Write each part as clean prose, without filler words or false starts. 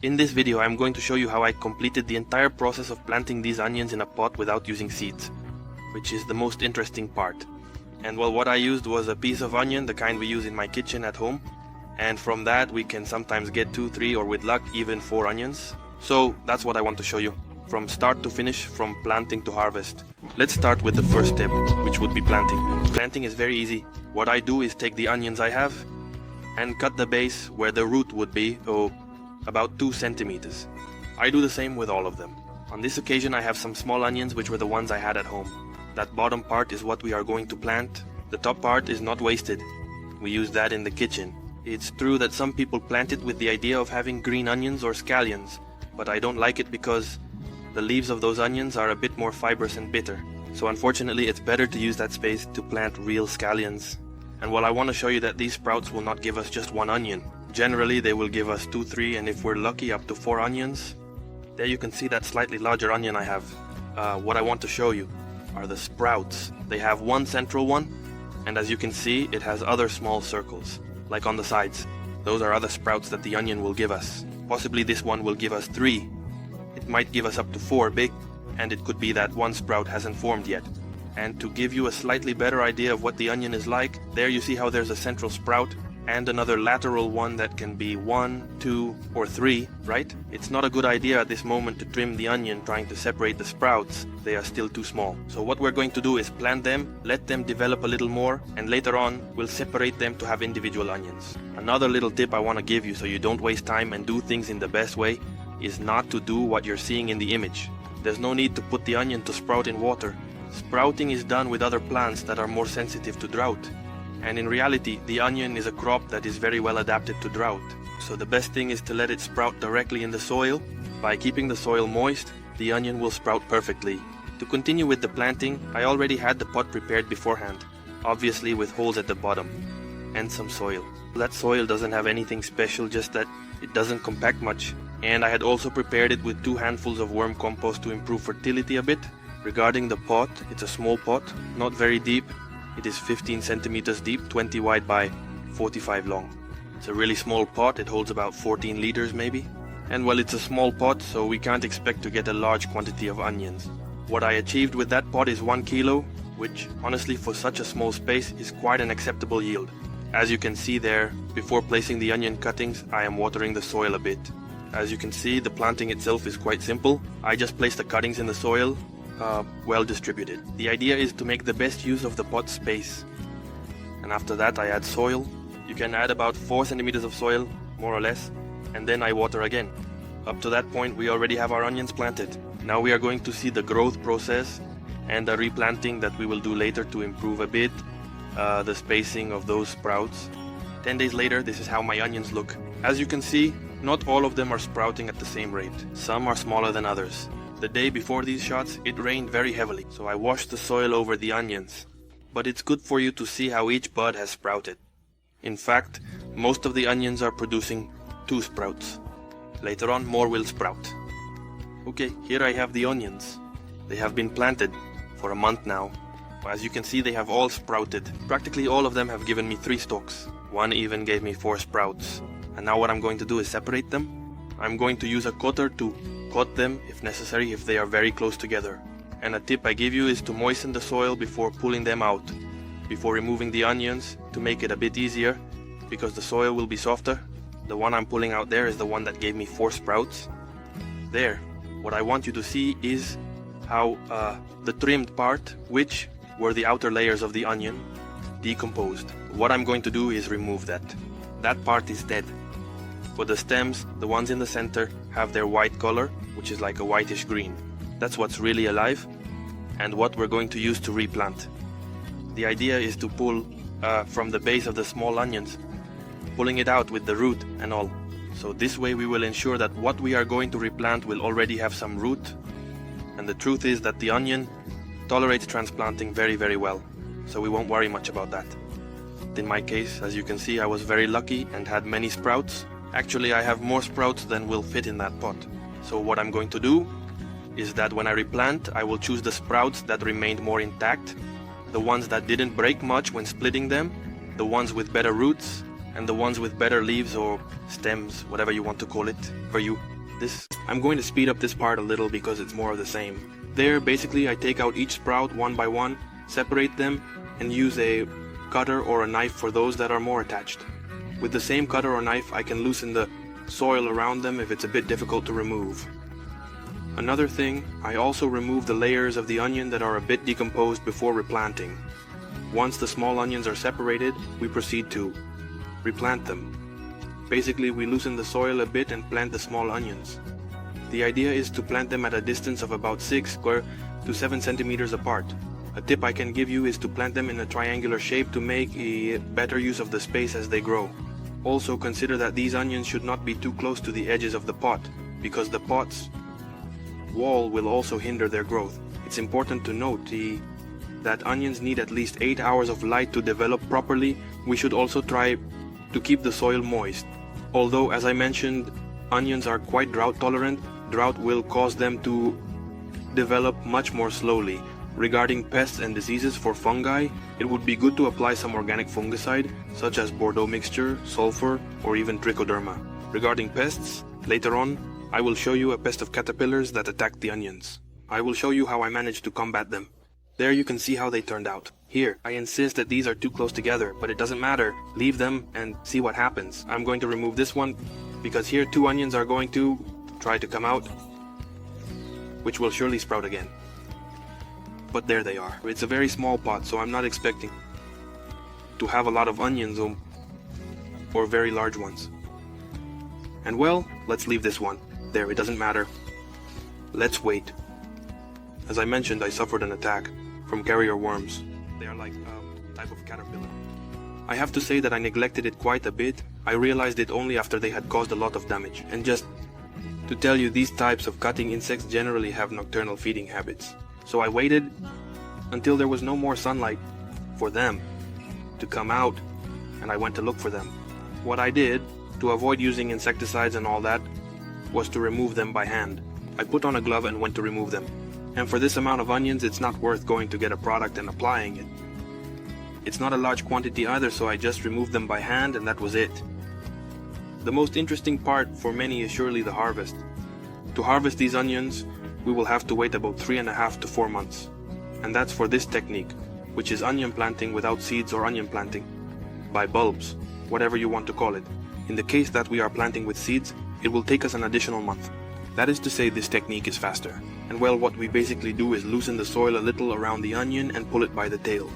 In this video I'm going to show you how I completed the entire process of planting these onions in a pot without using seeds, which is the most interesting part. And well, what I used was a piece of onion, the kind we use in my kitchen at home, and from that we can sometimes get 2, 3 or with luck even 4 onions. So that's what I want to show you, from start to finish, from planting to harvest. Let's start with the first step, which would be planting. Planting is very easy. What I do is take the onions I have and cut the base where the root would be, about 2 centimeters. I do the same with all of them. On this occasion I have some small onions which were the ones I had at home. That bottom part is what we are going to plant. The top part is not wasted. We use that in the kitchen. It's true that some people plant it with the idea of having green onions or scallions, but I don't like it because the leaves of those onions are a bit more fibrous and bitter. So unfortunately it's better to use that space to plant real scallions. And well, I want to show you that these sprouts will not give us just 1 onion. Generally they will give us 2, 3 and if we're lucky up to 4 onions. There you can see that slightly larger onion I have. What I want to show you are the sprouts. They have one central one, and as you can see it has other small circles, like on the sides. Those are other sprouts that the onion will give us. Possibly this one will give us 3. It might give us up to 4 big, and it could be that one sprout hasn't formed yet. And to give you a slightly better idea of what the onion is like, there you see how there's a central sprout and another lateral one that can be 1, 2 or 3, right? It's not a good idea at this moment to trim the onion trying to separate the sprouts. They are still too small. So what we're going to do is plant them, let them develop a little more, and later on we'll separate them to have individual onions. Another little tip I want to give you so you don't waste time and do things in the best way is not to do what you're seeing in the image. There's no need to put the onion to sprout in water. Sprouting is done with other plants that are more sensitive to drought. And in reality, the onion is a crop that is very well adapted to drought. So the best thing is to let it sprout directly in the soil. By keeping the soil moist, the onion will sprout perfectly. To continue with the planting, I already had the pot prepared beforehand, obviously with holes at the bottom, and some soil. That soil doesn't have anything special, just that it doesn't compact much. And I had also prepared it with 2 handfuls of worm compost to improve fertility a bit. Regarding the pot, it's a small pot, not very deep. It is 15 centimeters deep, 20 wide by 45 long. It's a really small pot, it holds about 14 liters maybe. And well, it's a small pot, so we can't expect to get a large quantity of onions. What I achieved with that pot is 1 kilo, which honestly for such a small space is quite an acceptable yield. As you can see there, before placing the onion cuttings, I am watering the soil a bit. As you can see, the planting itself is quite simple. I just place the cuttings in the soil, well distributed. The idea is to make the best use of the pot space. And after that I add soil. You can add about 4 centimeters of soil, more or less, and then I water again. Up to that point we already have our onions planted. Now we are going to see the growth process and the replanting that we will do later to improve a bit the spacing of those sprouts. 10 days later, this is how my onions look. As you can see, not all of them are sprouting at the same rate. Some are smaller than others. The day before these shots, it rained very heavily, so I washed the soil over the onions. But it's good for you to see how each bud has sprouted. In fact, most of the onions are producing 2 sprouts. Later on, more will sprout. Okay, here I have the onions. They have been planted for a month now. As you can see, they have all sprouted. Practically all of them have given me 3 stalks. One even gave me 4 sprouts. And now what I'm going to do is separate them. I'm going to use a cutter to cut them if necessary if they are very close together. And a tip I give you is to moisten the soil before pulling them out, before removing the onions, to make it a bit easier, because the soil will be softer. The one I'm pulling out there is the one that gave me 4 sprouts. There, what I want you to see is how the trimmed part, which were the outer layers of the onion, decomposed. What I'm going to do is remove that. That part is dead. For the stems, the ones in the center have their white color, which is like a whitish green. That's what's really alive, and what we're going to use to replant. The idea is to pull from the base of the small onions, pulling it out with the root and all. So this way we will ensure that what we are going to replant will already have some root. And the truth is that the onion tolerates transplanting very, very well, so we won't worry much about that. In my case, as you can see, I was very lucky and had many sprouts. Actually, I have more sprouts than will fit in that pot. So what I'm going to do is that when I replant, I will choose the sprouts that remained more intact, the ones that didn't break much when splitting them, the ones with better roots, and the ones with better leaves or stems, whatever you want to call it for you. I'm going to speed up this part a little because it's more of the same. There, basically, I take out each sprout one by one, separate them, and use a cutter or a knife for those that are more attached. With the same cutter or knife, I can loosen the soil around them if it's a bit difficult to remove. Another thing, I also remove the layers of the onion that are a bit decomposed before replanting. Once the small onions are separated, we proceed to replant them. Basically, we loosen the soil a bit and plant the small onions. The idea is to plant them at a distance of about 6 to 7 centimeters apart. A tip I can give you is to plant them in a triangular shape to make a better use of the space as they grow. Also consider that these onions should not be too close to the edges of the pot, because the pot's wall will also hinder their growth. It's important to note that onions need at least 8 hours of light to develop properly. We should also try to keep the soil moist. Although, as I mentioned, onions are quite drought tolerant, drought will cause them to develop much more slowly. Regarding pests and diseases for fungi, it would be good to apply some organic fungicide, such as Bordeaux mixture, sulfur, or even trichoderma. Regarding pests, later on, I will show you a pest of caterpillars that attacked the onions. I will show you how I managed to combat them. There you can see how they turned out. Here, I insist that these are too close together, but it doesn't matter. Leave them and see what happens. I'm going to remove this one, because here 2 onions are going to try to come out, which will surely sprout again. But there they are. It's a very small pot, so I'm not expecting to have a lot of onions or very large ones. And well, let's leave this one. There, it doesn't matter. Let's wait. As I mentioned, I suffered an attack from carrier worms. They are like a type of caterpillar. I have to say that I neglected it quite a bit. I realized it only after they had caused a lot of damage. And just to tell you, these types of cutting insects generally have nocturnal feeding habits. So I waited until there was no more sunlight for them to come out, and I went to look for them. What I did, to avoid using insecticides and all that, was to remove them by hand. I put on a glove and went to remove them. And for this amount of onions, it's not worth going to get a product and applying it. It's not a large quantity either, so I just removed them by hand and that was it. The most interesting part for many is surely the harvest. To harvest these onions, we will have to wait about 3.5 to 4 months. And that's for this technique, which is onion planting without seeds or onion planting by bulbs, whatever you want to call it. In the case that we are planting with seeds, it will take us an additional month. That is to say, this technique is faster. And well, what we basically do is loosen the soil a little around the onion and pull it by the tail.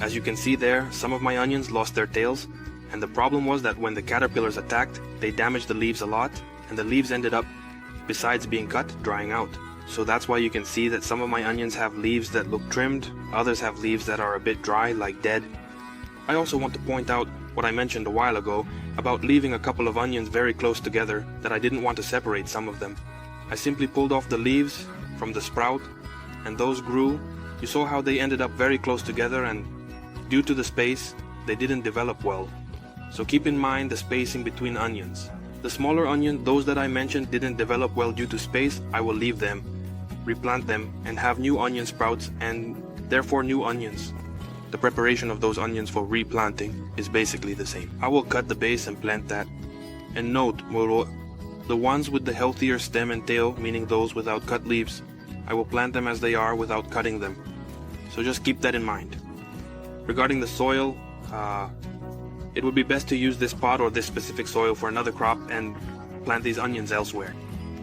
As you can see there, some of my onions lost their tails, and the problem was that when the caterpillars attacked, they damaged the leaves a lot, and the leaves ended up, besides being cut, drying out. So that's why you can see that some of my onions have leaves that look trimmed, others have leaves that are a bit dry, like dead. I also want to point out what I mentioned a while ago about leaving a couple of onions very close together, that I didn't want to separate some of them. I simply pulled off the leaves from the sprout, and those grew. You saw how they ended up very close together, and due to the space, they didn't develop well. So keep in mind the spacing between onions. The smaller onion, those that I mentioned, didn't develop well due to space. I will leave them, replant them, and have new onion sprouts, and therefore new onions. The preparation of those onions for replanting is basically the same. I will cut the base and plant that. And note, the ones with the healthier stem and tail, meaning those without cut leaves, I will plant them as they are without cutting them. So just keep that in mind. Regarding the soil, it would be best to use this pot or this specific soil for another crop and plant these onions elsewhere.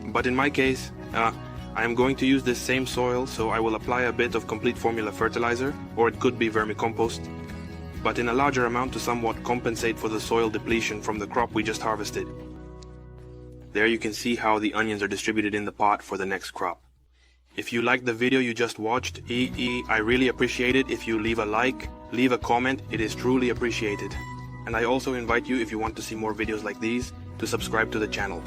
But in my case, I am going to use this same soil, so I will apply a bit of complete formula fertilizer, or it could be vermicompost, but in a larger amount to somewhat compensate for the soil depletion from the crop we just harvested. There you can see how the onions are distributed in the pot for the next crop. If you liked the video you just watched, I really appreciate it if you leave a like, leave a comment, it is truly appreciated. And I also invite you, if you want to see more videos like these, to subscribe to the channel.